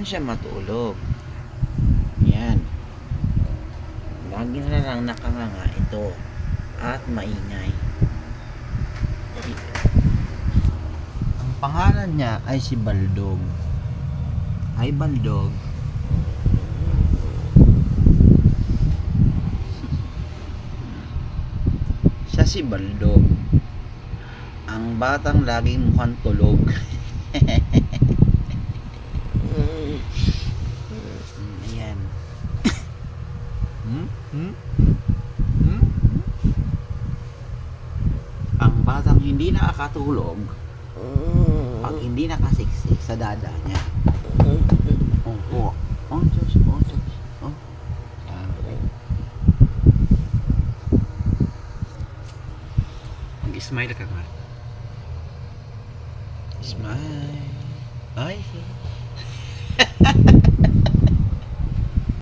Diyan siya matulog. Yan. Lagi na lang nakanganga ito. At maingay. Ang pangalan niya ay si Baldog. Ay Baldog. Siya si Baldog. Ang batang laging mukhang tulog. Ayan. Ang batang hindi nakakatulog pag hindi nakasiksik sa dada niya. Diyos. Mag-smile ka nga.